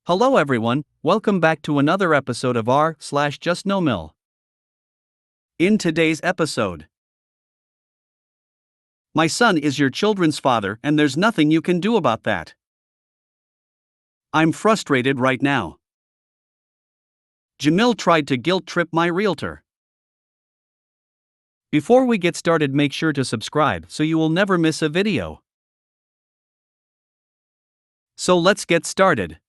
Hello everyone, welcome back to another episode of r/JustNoMil. In today's episode, my son is your children's father and there's nothing you can do about that. I'm frustrated right now. Jamil tried to guilt trip my realtor. Before we get started, make sure to subscribe so you will never miss a video. So let's get started.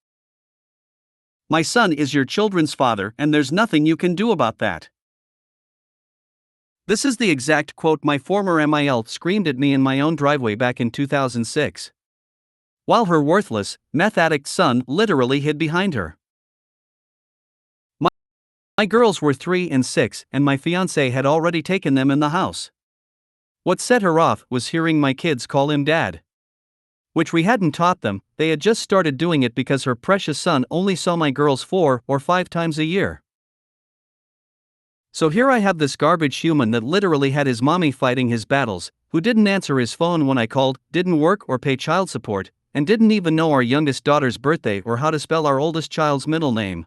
My son is your children's father and there's nothing you can do about that. This is the exact quote my former MIL screamed at me in my own driveway back in 2006. While her worthless, meth addict son literally hid behind her. My girls were 3 and 6 and my fiancé had already taken them in the house. What set her off was hearing my kids call him dad. Which we hadn't taught them, they had just started doing it because her precious son only saw my girls 4 or 5 times a year. So here I have this garbage human that literally had his mommy fighting his battles, who didn't answer his phone when I called, didn't work or pay child support, and didn't even know our youngest daughter's birthday or how to spell our oldest child's middle name.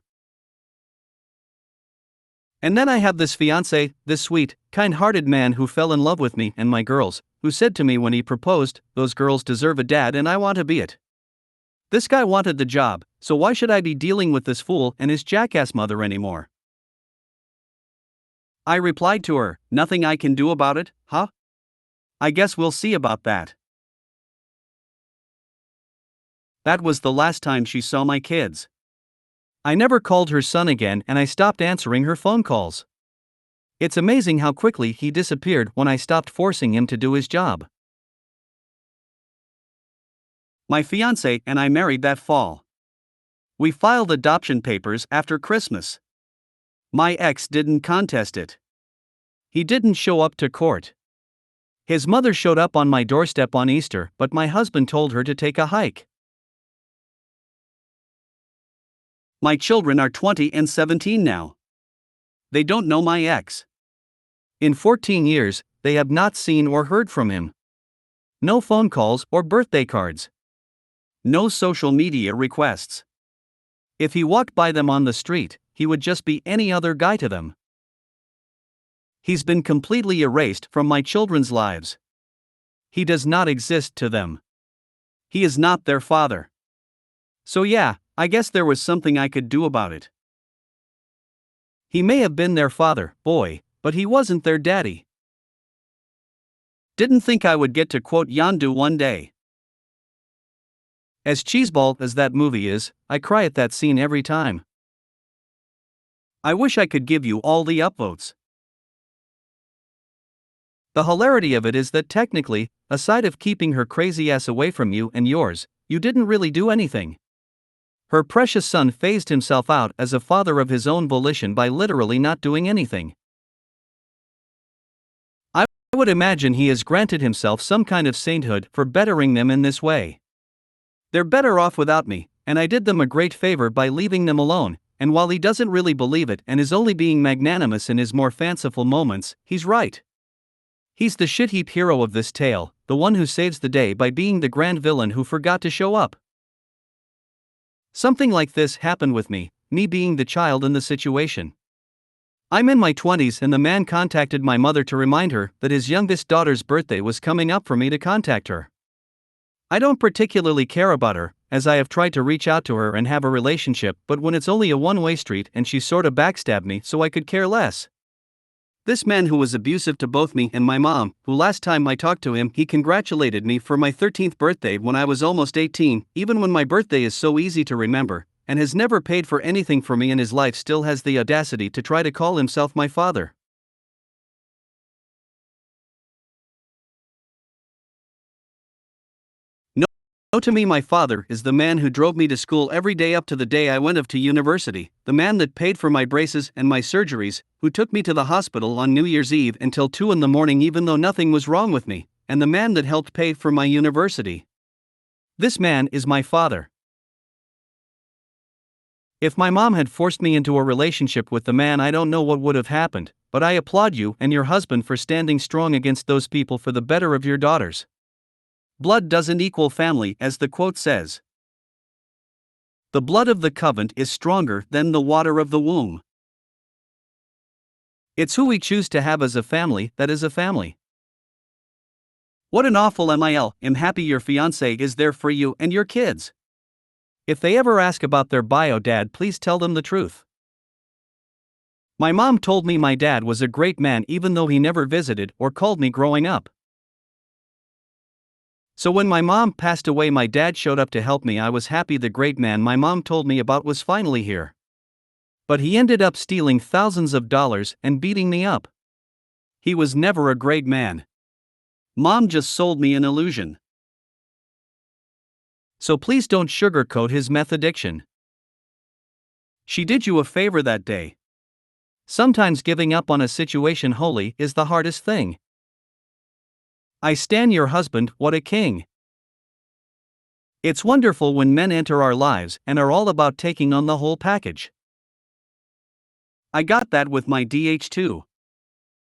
And then I have this fiancé, this sweet, kind-hearted man who fell in love with me and my girls, who said to me when he proposed, "Those girls deserve a dad and I want to be it." This guy wanted the job, so why should I be dealing with this fool and his jackass mother anymore? I replied to her, "Nothing I can do about it, huh? I guess we'll see about that." That was the last time she saw my kids. I never called her son again and I stopped answering her phone calls. It's amazing how quickly he disappeared when I stopped forcing him to do his job. My fiancé and I married that fall. We filed adoption papers after Christmas. My ex didn't contest it. He didn't show up to court. His mother showed up on my doorstep on Easter, but my husband told her to take a hike. My children are 20 and 17 now. They don't know my ex. In 14 years, they have not seen or heard from him. No phone calls or birthday cards. No social media requests. If he walked by them on the street, he would just be any other guy to them. He's been completely erased from my children's lives. He does not exist to them. He is not their father. So yeah, I guess there was something I could do about it. He may have been their father, boy, but he wasn't their daddy. Didn't think I would get to quote Yondu one day. As cheeseball as that movie is, I cry at that scene every time. I wish I could give you all the upvotes. The hilarity of it is that technically, aside of keeping her crazy ass away from you and yours, you didn't really do anything. Her precious son phased himself out as a father of his own volition by literally not doing anything. I would imagine he has granted himself some kind of sainthood for bettering them in this way. They're better off without me, and I did them a great favor by leaving them alone, and while he doesn't really believe it and is only being magnanimous in his more fanciful moments, he's right. He's the shit heap hero of this tale, the one who saves the day by being the grand villain who forgot to show up. Something like this happened with me being the child in the situation. I'm in my 20s and the man contacted my mother to remind her that his youngest daughter's birthday was coming up for me to contact her. I don't particularly care about her, as I have tried to reach out to her and have a relationship, but when it's only a one-way street and she sorta backstabbed me, so I could care less. This man who was abusive to both me and my mom, who last time I talked to him he congratulated me for my 13th birthday when I was almost 18, even when my birthday is so easy to remember, and has never paid for anything for me in his life, still has the audacity to try to call himself my father. No, to me my father is the man who drove me to school every day up to the day I went off to university, the man that paid for my braces and my surgeries, who took me to the hospital on New Year's Eve until 2 in the morning even though nothing was wrong with me, and the man that helped pay for my university. This man is my father. If my mom had forced me into a relationship with the man, I don't know what would have happened, but I applaud you and your husband for standing strong against those people for the better of your daughters. Blood doesn't equal family, as the quote says. The blood of the covenant is stronger than the water of the womb. It's who we choose to have as a family that is a family. What an awful MIL. I'm happy your fiancé is there for you and your kids. If they ever ask about their bio dad, please tell them the truth. My mom told me my dad was a great man even though he never visited or called me growing up. So when my mom passed away, my dad showed up to help me. I was happy the great man my mom told me about was finally here. But he ended up stealing thousands of dollars and beating me up. He was never a great man. Mom just sold me an illusion. So please don't sugarcoat his meth addiction. She did you a favor that day. Sometimes giving up on a situation wholly is the hardest thing. I stan your husband, what a king. It's wonderful when men enter our lives and are all about taking on the whole package. I got that with my DH too.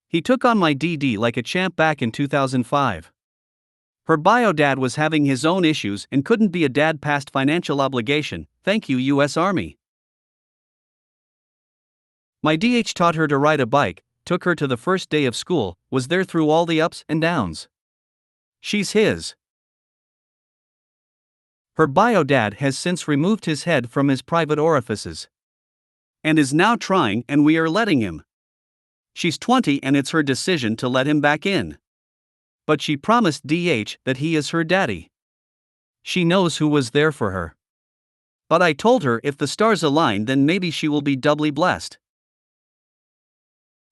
He took on my DD like a champ back in 2005. Her bio dad was having his own issues and couldn't be a dad past financial obligation. Thank you, US Army. My DH taught her to ride a bike, took her to the first day of school, was there through all the ups and downs. She's his. Her bio dad has since removed his head from his private orifices and is now trying, and we are letting him. She's 20 and it's her decision to let him back in. But she promised DH that he is her daddy. She knows who was there for her. But I told her if the stars align, then maybe she will be doubly blessed.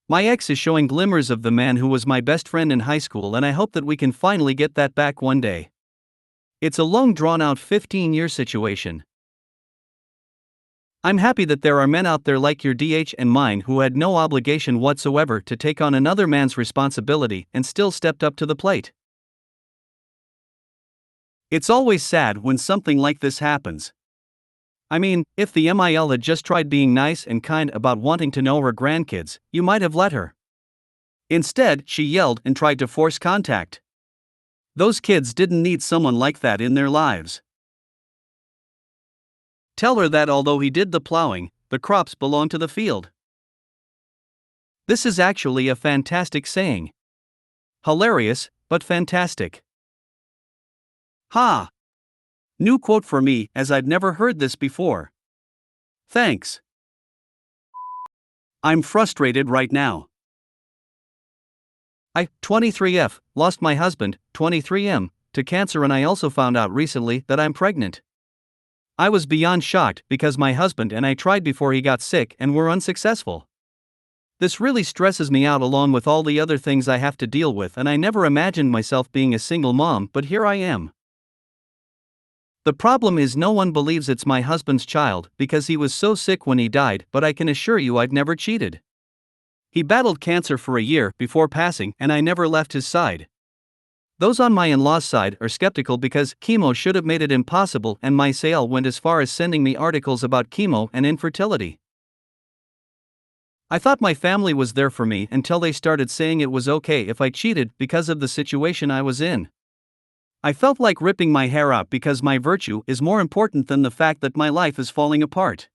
My ex is showing glimmers of the man who was my best friend in high school, and I hope that we can finally get that back one day. It's a long drawn-out 15-year situation. I'm happy that there are men out there like your DH and mine who had no obligation whatsoever to take on another man's responsibility and still stepped up to the plate. It's always sad when something like this happens. I mean, if the MIL had just tried being nice and kind about wanting to know her grandkids, you might have let her. Instead, she yelled and tried to force contact. Those kids didn't need someone like that in their lives. Tell her that although he did the plowing, the crops belong to the field. This is actually a fantastic saying. Hilarious, but fantastic. Ha! New quote for me, as I've never heard this before. Thanks. I'm frustrated right now. I, 23F, lost my husband, 23M, to cancer, and I also found out recently that I'm pregnant. I was beyond shocked because my husband and I tried before he got sick and were unsuccessful. This really stresses me out along with all the other things I have to deal with, and I never imagined myself being a single mom, but here I am. The problem is no one believes it's my husband's child because he was so sick when he died, but I can assure you I've never cheated. He battled cancer for a year before passing, and I never left his side. Those on my in-laws' side are skeptical because chemo should have made it impossible, and my sale went as far as sending me articles about chemo and infertility. I thought my family was there for me until they started saying it was okay if I cheated because of the situation I was in. I felt like ripping my hair out because my virtue is more important than the fact that my life is falling apart.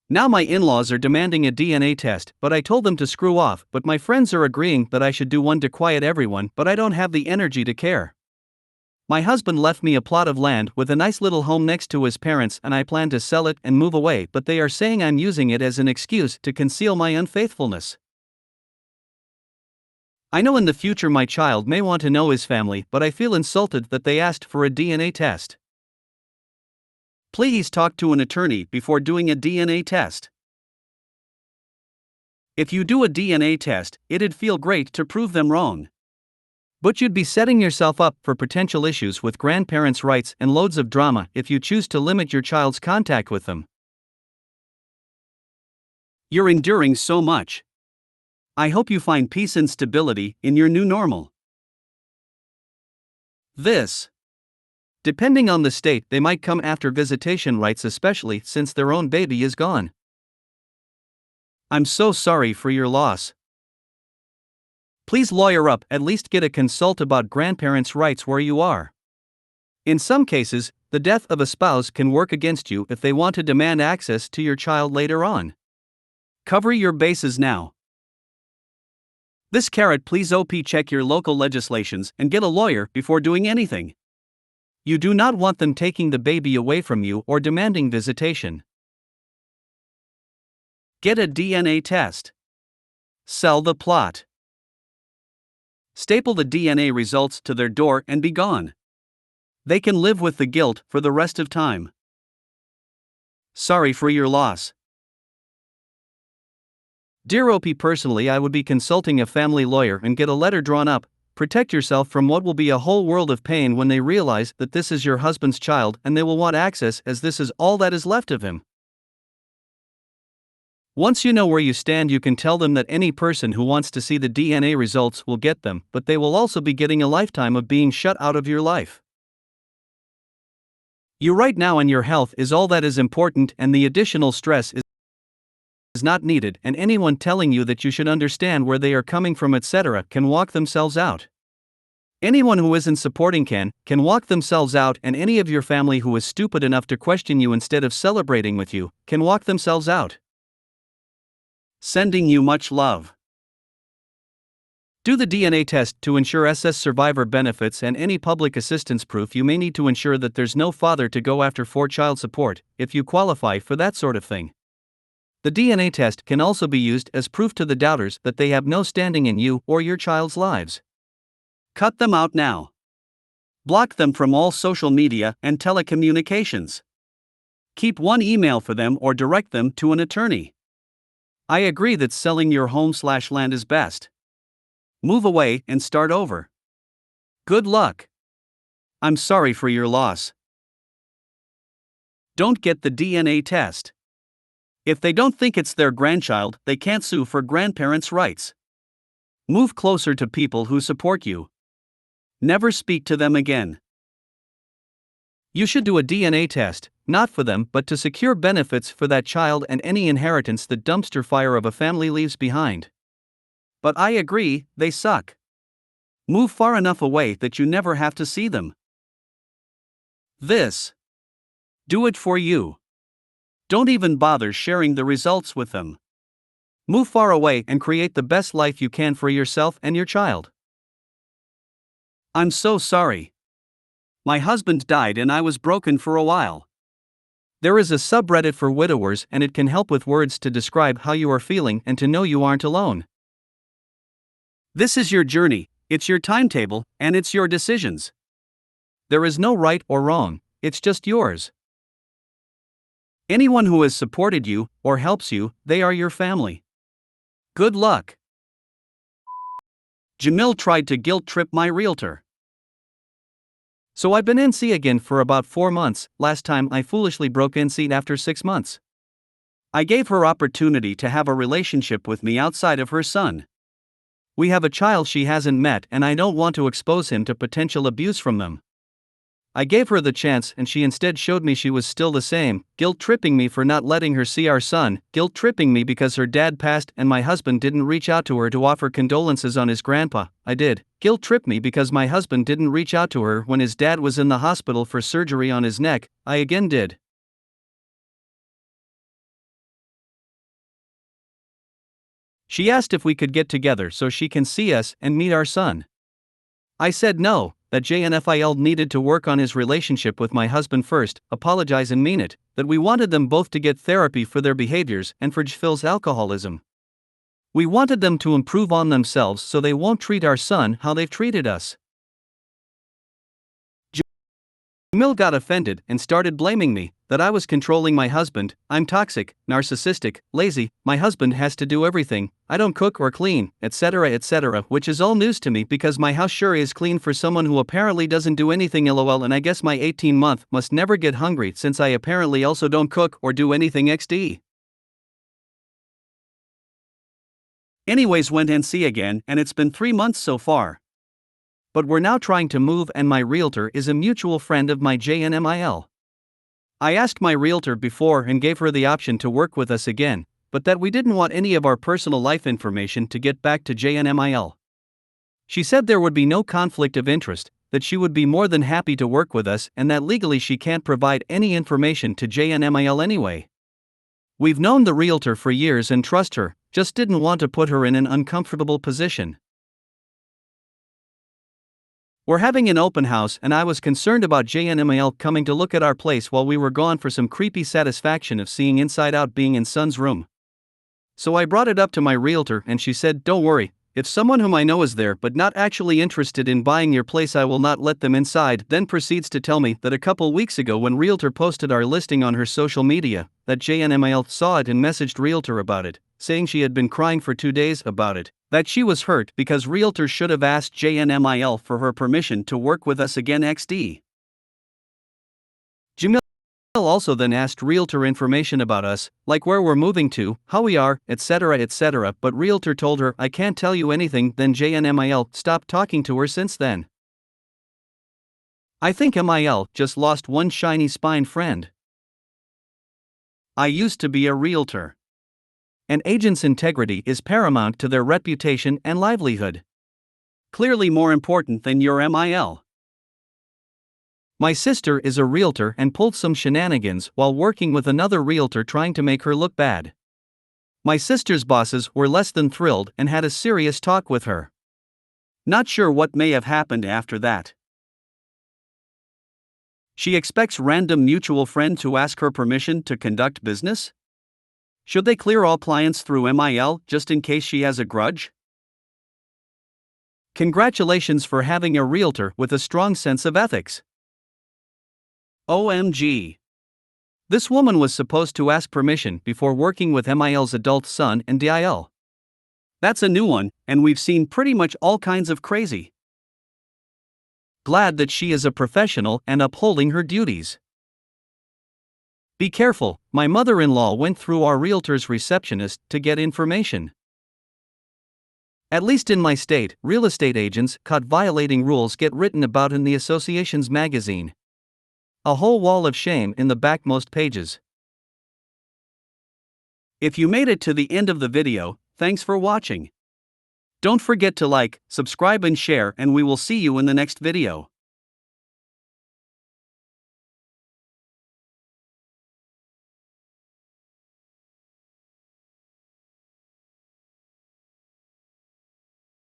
Now my in-laws are demanding a DNA test, but I told them to screw off, but my friends are agreeing that I should do one to quiet everyone, but I don't have the energy to care. My husband left me a plot of land with a nice little home next to his parents, and I plan to sell it and move away, but they are saying I'm using it as an excuse to conceal my unfaithfulness. I know in the future my child may want to know his family, but I feel insulted that they asked for a DNA test. Please talk to an attorney before doing a DNA test. If you do a DNA test, it'd feel great to prove them wrong. But you'd be setting yourself up for potential issues with grandparents' rights and loads of drama if you choose to limit your child's contact with them. You're enduring so much. I hope you find peace and stability in your new normal. Depending on the state, they might come after visitation rights, especially since their own baby is gone. I'm so sorry for your loss. Please lawyer up, at least get a consult about grandparents' rights where you are. In some cases, The death of a spouse can work against you if they want to demand access to your child later on. Cover your bases now. This carrot, please check your local legislations and get a lawyer before doing anything. You do not want them taking the baby away from you or demanding visitation. Get a DNA test. Sell the plot. Staple the DNA results to their door and be gone. They can live with the guilt for the rest of time. Sorry for your loss. Dear OP, personally I would be consulting a family lawyer and get a letter drawn up. Protect yourself from what will be a whole world of pain when they realize that this is your husband's child and they will want access as this is all that is left of him. Once you know where you stand, you can tell them that any person who wants to see the DNA results will get them, but they will also be getting a lifetime of being shut out of your life. You right now and your health is all that is important, and the additional stress is not needed, and anyone telling you that you should understand where they are coming from etc. can walk themselves out. Anyone who isn't supporting can walk themselves out, and any of your family who is stupid enough to question you instead of celebrating with you can walk themselves out. Sending you much love. Do the DNA test to ensure SS survivor benefits and any public assistance proof. You may need to ensure that there's no father to go after for child support, if you qualify for that sort of thing. The DNA test can also be used as proof to the doubters that they have no standing in you or your child's lives. Cut them out now. Block them from all social media and telecommunications. Keep one email for them or direct them to an attorney. I agree that selling your home/land is best. Move away and start over. Good luck. I'm sorry for your loss. Don't get the DNA test. If they don't think it's their grandchild, they can't sue for grandparents' rights. Move closer to people who support you. Never speak to them again. You should do a DNA test, not for them but to secure benefits for that child and any inheritance the dumpster fire of a family leaves behind. But I agree, they suck. Move far enough away that you never have to see them. Do it for you. Don't even bother sharing the results with them. Move far away and create the best life you can for yourself and your child. I'm so sorry. My husband died and I was broken for a while. There is a subreddit for widowers and it can help with words to describe how you are feeling and to know you aren't alone. This is your journey, it's your timetable, and it's your decisions. There is no right or wrong, it's just yours. Anyone who has supported you or helps you, they are your family. Good luck. Jamil tried to guilt trip my realtor. So I've been NC again for about 4 months. Last time I foolishly broke NC after 6 months. I gave her opportunity to have a relationship with me outside of her son. We have a child she hasn't met and I don't want to expose him to potential abuse from them. I gave her the chance and she instead showed me she was still the same, guilt-tripping me for not letting her see our son, guilt-tripping me because her dad passed and my husband didn't reach out to her to offer condolences on his grandpa. I did. Guilt-trip me because my husband didn't reach out to her when his dad was in the hospital for surgery on his neck. I again did. She asked if we could get together so she can see us and meet our son. I said no, that JNFIL needed to work on his relationship with my husband first, apologize and mean it, that we wanted them both to get therapy for their behaviors and for Phil's alcoholism. We wanted them to improve on themselves so they won't treat our son how they've treated us. Jamil got offended and started blaming me, that I was controlling my husband, I'm toxic, narcissistic, lazy, my husband has to do everything, I don't cook or clean, etc., which is all news to me because my house sure is clean for someone who apparently doesn't do anything lol, and I guess my 18-month must never get hungry since I apparently also don't cook or do anything XD. Anyways, went NC again and it's been 3 months so far. But we're now trying to move and my realtor is a mutual friend of my JNMIL. I asked my realtor before and gave her the option to work with us again, but that we didn't want any of our personal life information to get back to JNMIL. She said there would be no conflict of interest, that she would be more than happy to work with us and that legally she can't provide any information to JustNoMil anyway. We've known the realtor for years and trust her, just didn't want to put her in an uncomfortable position. We're having an open house and I was concerned about JustNoMil coming to look at our place while we were gone for some creepy satisfaction of seeing inside out being in son's room. So I brought it up to my realtor and she said, "Don't worry, if someone whom I know is there but not actually interested in buying your place I will not let them inside." Then proceeds to tell me that a couple weeks ago when realtor posted our listing on her social media, that JustNoMil saw it and messaged realtor about it, saying she had been crying for 2 days about it, that she was hurt because realtor should have asked JustNoMil for her permission to work with us again XD. JustNoMil also then asked realtor information about us, like where we're moving to, how we are, etc., but realtor told her, "I can't tell you anything." Then JustNoMil stopped talking to her since then. I think MIL just lost one shiny spine friend. I used to be a realtor. An agent's integrity is paramount to their reputation and livelihood. Clearly more important than your MIL. My sister is a realtor and pulled some shenanigans while working with another realtor trying to make her look bad. My sister's bosses were less than thrilled and had a serious talk with her. Not sure what may have happened after that. She expects random mutual friend to ask her permission to conduct business? Should they clear all clients through MIL just in case she has a grudge? Congratulations for having a realtor with a strong sense of ethics. OMG. This woman was supposed to ask permission before working with MIL's adult son and DIL. That's a new one, and we've seen pretty much all kinds of crazy. Glad that she is a professional and upholding her duties. Be careful, my mother-in-law went through our realtor's receptionist to get information. At least in my state, real estate agents caught violating rules get written about in the association's magazine. A whole wall of shame in the backmost pages. If you made it to the end of the video, thanks for watching. Don't forget to like, subscribe and share, and we will see you in the next video.